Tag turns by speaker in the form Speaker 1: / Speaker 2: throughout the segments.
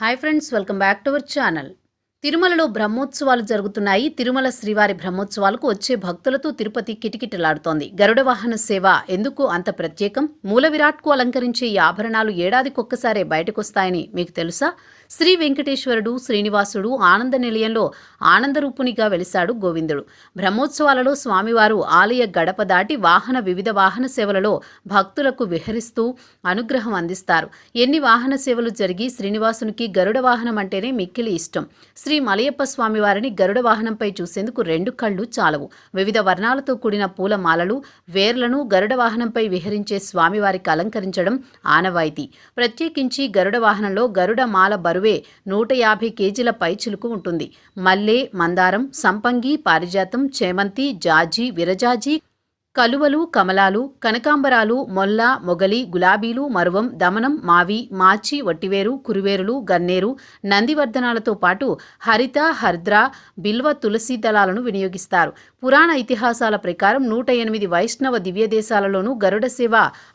Speaker 1: Hi friends, welcome back to our channel. తిరుమలలో బ్రహ్మోత్సవాలు జరుగుతున్నాయి. తిరుమల శ్రీవారి బ్రహ్మోత్సవాలకు వచ్చే భక్తులతో తిరుపతి కిటకిటలాడుతోంది. గరుడ వాహన సేవ ఎందుకు అంత ప్రత్యేకం? మూల విరాట్కు అలంకరించే ఈ ఆభరణాలు ఏడాదికొక్కసారే బయటకొస్తాయని మీకు తెలుసా? శ్రీ వెంకటేశ్వరుడు శ్రీనివాసుడు ఆనంద నిలయంలో ఆనందరూపునిగా వెలిశాడు గోవిందుడు. బ్రహ్మోత్సవాలలో స్వామివారు ఆలయ గడప దాటి వివిధ వాహన సేవలలో భక్తులకు విహరిస్తూ అనుగ్రహం అందిస్తారు. ఎన్ని వాహన సేవలు జరిగి శ్రీనివాసునికి గరుడ వాహనం అంటేనే మిక్కిలి ఇష్టం. శ్రీ మలయప్ప స్వామివారిని గరుడ వాహనంపై చూసేందుకు 2 కళ్ళు చాలవు. వివిధ వర్ణాలతో కూడిన పూల మాలలు, వేర్లను గరుడ వాహనంపై విహరించే స్వామివారికి అలంకరించడం ఆనవాయితీ. ప్రత్యేకించి గరుడ వాహనంలో గరుడ మాల బరువే 150 కేజీల పైచిలుకు ఉంటుంది. మల్లె, మందారం, సంపంగి, పారిజాతం, చేమంతి, జాజి, విరజాజి, కలువలు, కమలాలు, కనకాంబరాలు, మొల్ల, మొగలి, గులాబీలు, మరువం, దమనం, మావి, మాచి, వట్టివేరు, కురివేరులు, గన్నేరు, నందివర్ధనాలతో పాటు హరిత, హర్ద్ర, బిల్వ, తులసి దళాలను వినియోగిస్తారు. పురాణ ఇతిహాసాల ప్రకారం 108 వైష్ణవ దివ్యదేశాలలోనూ గరుడ సేవ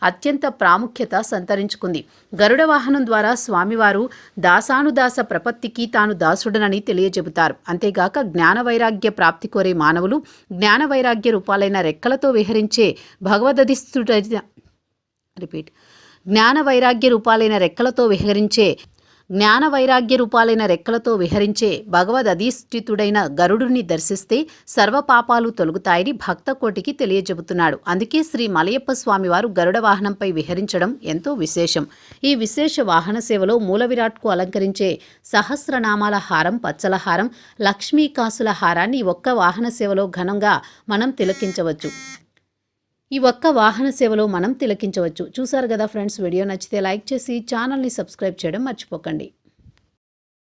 Speaker 1: అత్యంత ప్రాముఖ్యత సంతరించుకుంది. గరుడ వాహనం ద్వారా స్వామివారు దాసానుదాస ప్రపత్తికి తాను దాసుడనని తెలియజెబుతారు. అంతేగాక జ్ఞాన వైరాగ్య ప్రాప్తి కోరే మానవులు జ్ఞాన వైరాగ్య రూపాలైన రెక్కలతో విహరించే భగవదధిష్ఠుడైన రెక్కలతో విహరించే భగవదధిష్ఠితుడైన గరుడుని దర్శిస్తే సర్వ పాపాలు తొలగుతాయని భక్త కోటికి తెలియజెబుతున్నాడు. అందుకే శ్రీ మలయప్ప స్వామివారు గరుడ వాహనంపై విహరించడం ఎంతో విశేషం. ఈ విశేష వాహన సేవలో మూల విరాట్కు అలంకరించే సహస్రనామాల హారం, పచ్చల హారం, లక్ష్మీ కాసుల హారాన్ని ఈ ఒక్క వాహన సేవలో ఘనంగా మనం తిలకించవచ్చు. చూసారు కదా ఫ్రెండ్స్, వీడియో నచ్చితే లైక్ చేసి ఛానల్ని సబ్స్క్రైబ్ చేయడం మర్చిపోకండి.